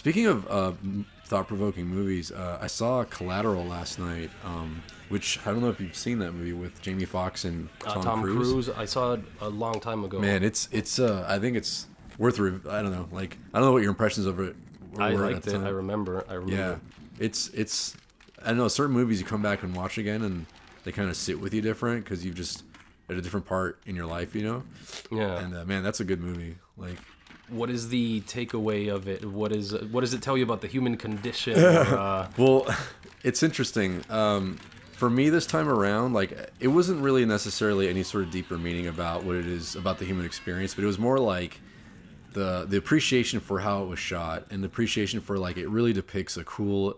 Speaking of thought-provoking movies, I saw Collateral last night, which I don't know if you've seen that movie with Jamie Foxx and Tom Cruise. I saw it a long time ago. Man, it's I think it's worth. I don't know, like I don't know what your impressions of it were. I liked it. I remember. Yeah, it's. I don't know, certain movies you come back and watch again, and they kind of sit with you different because you've just at a different part in your life, you know. Yeah. And man, that's a good movie. Like. What is the takeaway of it? What does it tell you about the human condition? Well, it's interesting. For me this time around, like it wasn't really necessarily any sort of deeper meaning about what it is about the human experience, but it was more like the appreciation for how it was shot and the appreciation for like it really depicts a cool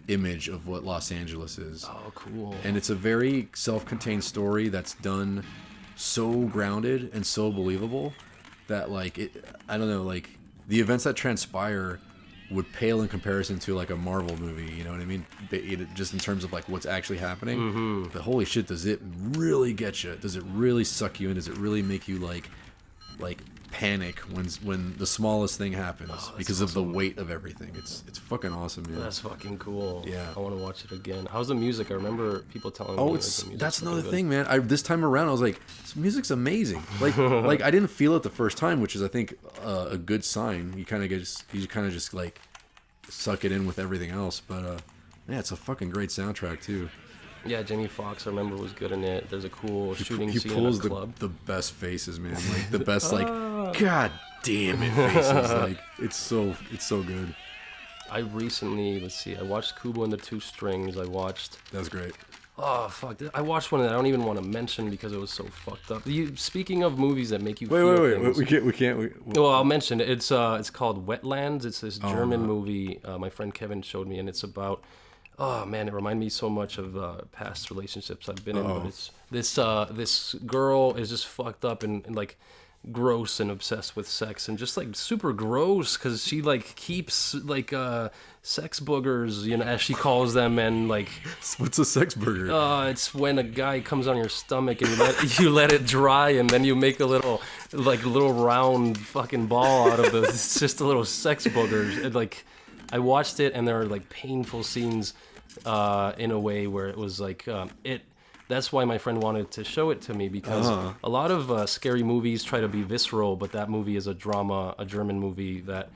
image of what Los Angeles is. Oh, cool. And it's a very self-contained story that's done so grounded and so believable that like I don't know, like the events that transpire would pale in comparison to like a Marvel movie, you know what I mean? Just in terms of like what's actually happening. Mm-hmm. But holy shit, does it really get you? Does it really suck you in? Does it really make you like panic when the smallest thing happens because of the weight of everything? It's fucking awesome, man. That's fucking cool. Yeah, I want to watch it again. How's the music? I remember people telling me. Oh, that's another thing, man. This time around, I was like, this music's amazing. Like I didn't feel it the first time, which is I think a good sign. You kind of just like suck it in with everything else. But yeah, it's a fucking great soundtrack too. Yeah, Jamie Foxx, I remember, was good in it. There's a cool shooting he scene pulls in a club. the best faces, man. Like the best, like God damn it faces. Like it's so good. I recently, I watched Kubo and the Two Strings. That was great. Oh fuck! I watched one that I don't even want to mention because it was so fucked up. Speaking of movies that make you wait, we can't. Well, I'll mention it. It's called Wetlands. It's this German movie. My friend Kevin showed me, and it's about. Oh man, it reminded me so much of past relationships I've been in. But it's this girl is just fucked up and like gross and obsessed with sex and just like super gross because she like keeps like sex boogers, you know, as she calls them, and like what's a sex burger? It's when a guy comes on your stomach and you let it dry and then you make a little round fucking ball out of the. It's just a little sex boogers. And like I watched it and there were like painful scenes in a way where it was like that's why my friend wanted to show it to me because a lot of scary movies try to be visceral, but that movie is a drama, a German movie that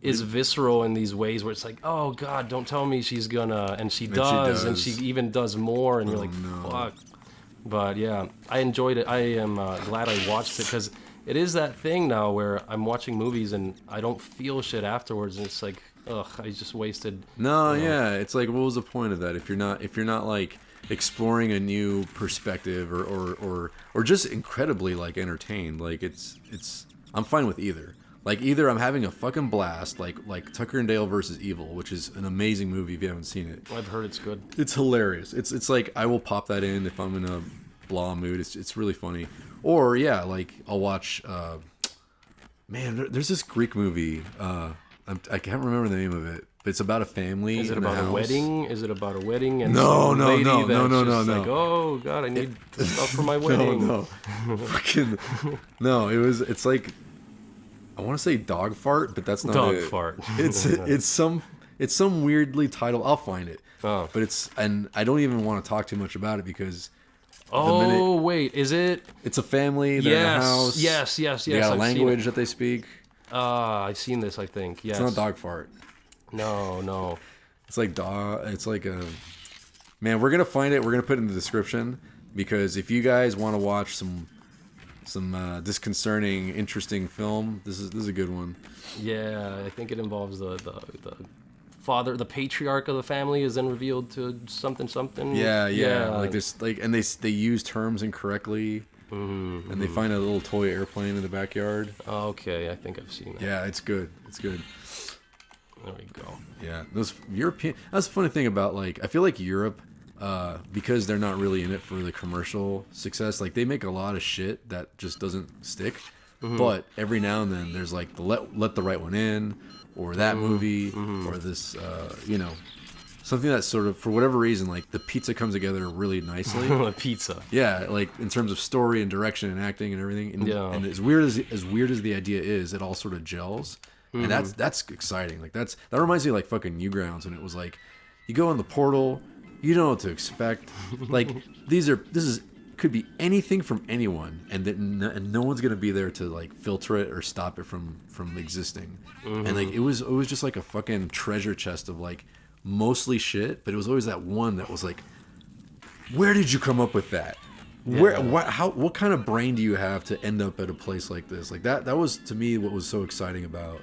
is visceral in these ways where it's like, oh God, don't tell me she's gonna, and she does, and she even does more, and you're like, fuck. But yeah, I enjoyed it. I am glad I watched it because it is that thing now where I'm watching movies and I don't feel shit afterwards, and it's like, ugh, I just wasted. No, yeah, it's like, what was the point of that if you're not like exploring a new perspective or just incredibly like entertained? Like it's I'm fine with either. Like either I'm having a fucking blast, like Tucker and Dale versus Evil, which is an amazing movie if you haven't seen it. I've heard it's good. It's hilarious. It's like I will pop that in if I'm in a blah mood. It's really funny. Or yeah, like I'll watch. Man, there's this Greek movie. I can't remember the name of it. But it's about a family. Is it about a wedding? Is it about a wedding? And no. Like, oh God, I need stuff for my wedding. No. Fucking no. It's like. I want to say dog fart, but that's not dog it. Fart. It's some weirdly titled. I'll find it. Oh. But and I don't even want to talk too much about it because. Wait, is it? It's a family. They're in a house. Yes. They got a language that they speak. I've seen this. I think. Yes. It's not dog fart. No. It's like dog. It's like a. Man, we're gonna find it. We're gonna put it in the description because if you guys want to watch some disconcerting, interesting film, this is a good one. Yeah, I think it involves the father, the patriarch of the family, is then revealed to something. Yeah. Like this, like, and they use terms incorrectly, and they find a little toy airplane in the backyard. Okay, I think I've seen that. Yeah, it's good. There we go. Yeah, those European. That's the funny thing about like I feel like Europe. Because they're not really in it for the commercial success, like they make a lot of shit that just doesn't stick. Mm-hmm. But every now and then there's like the let the right one in, or that movie, or this, something that sort of for whatever reason like the pizza comes together really nicely. Pizza. Yeah, like in terms of story and direction and acting and everything. And, yeah. And as weird as the idea is, it all sort of gels. and that's exciting. Like that reminds me of like fucking Newgrounds, when it was like you go in the portal, you don't know what to expect. Like could be anything from anyone, and no one's gonna be there to like filter it or stop it from existing. And like it was just like a fucking treasure chest of like mostly shit, but it was always that one that was like, where did you come up with that? Yeah. What kind of brain do you have to end up at a place like this? Like that was to me what was so exciting about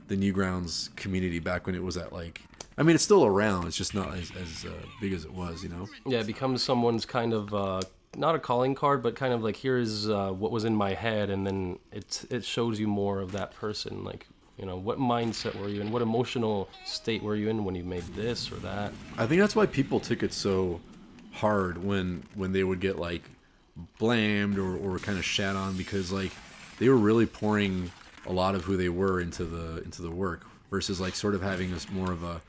the Newgrounds community back when it was at like, I mean, it's still around, it's just not as big as it was, you know? Yeah, it becomes someone's kind of not a calling card, but kind of like, here's what was in my head, and then it shows you more of that person. Like, you know, what mindset were you in? What emotional state were you in when you made this or that? I think that's why people took it so hard when they would get like blamed or kind of shat on, because like they were really pouring a lot of who they were into the work, versus like sort of having this more of a,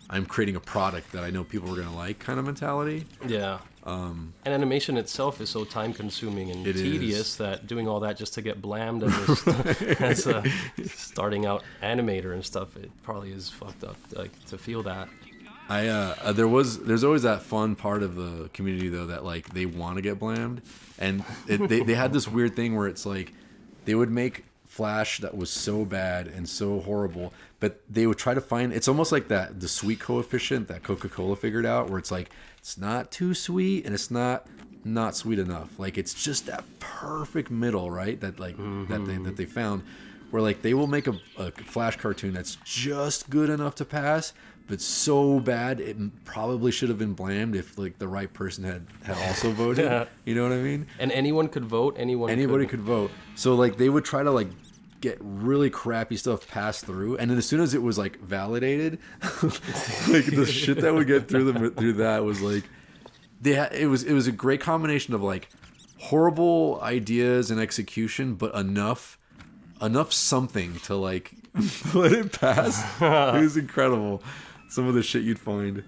I'm creating a product that I know people are gonna like kind of mentality. Yeah. And animation itself is so time consuming and tedious that doing all that just to get blamed as a starting out animator and stuff, it probably is fucked up, like, to feel that. There's always that fun part of the community though, that like they want to get blamed, and they had this weird thing where it's like they would make Flash that was so bad and so horrible, but they would try to find, it's almost like the sweet coefficient that Coca-Cola figured out, where it's like it's not too sweet and it's not sweet enough. Like it's just that perfect middle, right? That like that they found, where like they will make a Flash cartoon that's just good enough to pass, but so bad it probably should have been blamed if like the right person had also voted. Yeah. You know what I mean? And anyone could vote. Anybody could vote. So like they would try to like get really crappy stuff passed through, and then as soon as it was like validated, like the shit that would get through that was like it was a great combination of like horrible ideas and execution, but enough something to like let it pass. It was incredible. Some of the shit you'd find.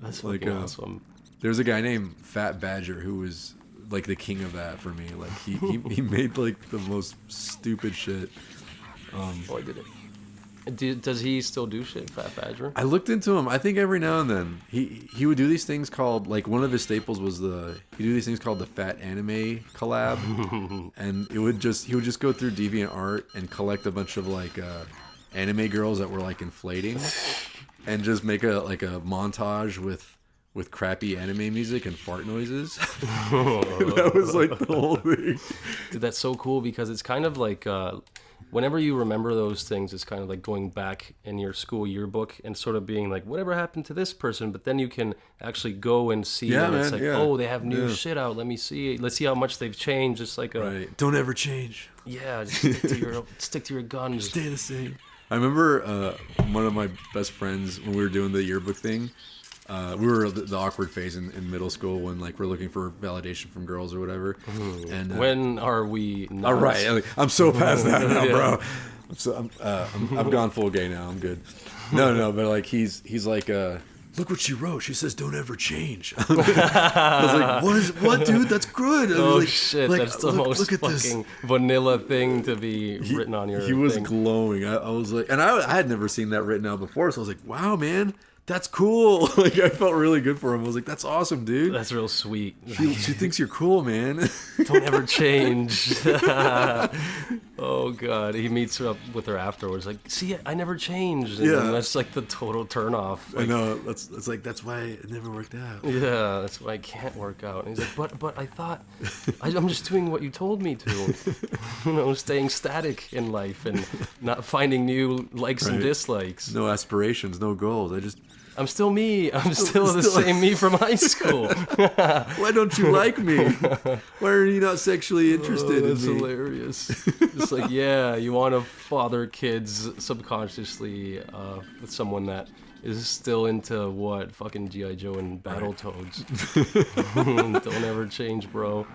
That's like awesome. There's a guy named Fat Badger who was like the king of that for me. Like he made like the most stupid shit. I did it. Does he still do shit, Fat Badger? I looked into him. I think every now and then he would do these things called, like, one of his staples was he'd do these things called the Fat Anime collab, and he would just go through DeviantArt and collect a bunch of like anime girls that were like inflating, and just make a montage with crappy anime music and fart noises. That was like the whole thing. Dude, that's so cool, because it's kind of like whenever you remember those things, it's kind of like going back in your school yearbook and sort of being like, whatever happened to this person? But then you can actually go and see, and it's like, oh, they have new shit out. Let me see. Let's see how much they've changed. It's like right. Don't ever change. Yeah, just stick to your guns. Stay the same. I remember one of my best friends, when we were doing the yearbook thing, we were the awkward phase in middle school when like we're looking for validation from girls or whatever. And when are we not? All right, I'm so past that now, bro. I've gone full gay now. I'm good. No, but like he's like, look what she wrote. She says, "Don't ever change." I was like, what, dude? That's good. Oh like, shit, like, that's the most fucking vanilla thing to be written on your. He was glowing. I was like, and I had never seen that written out before, so I was like, wow, man. That's cool. Like I felt really good for him. I was like, "That's awesome, dude. That's real sweet." She thinks you're cool, man. Don't ever change. Oh god, he meets up with her afterwards. Like, see, I never changed. And that's like the total turnoff. Like, I know. That's why it never worked out. Yeah, that's why I can't work out. And he's like, but I thought I'm just doing what you told me to. You know, staying static in life and not finding new likes and dislikes. No aspirations, no goals. I'm still me. I'm still the same me from high school. Why don't you like me? Why are you not sexually interested in me? That's hilarious. It's like, yeah, you want to father kids subconsciously with someone that is still into what? Fucking G.I. Joe and Battletoads. Don't ever change, bro.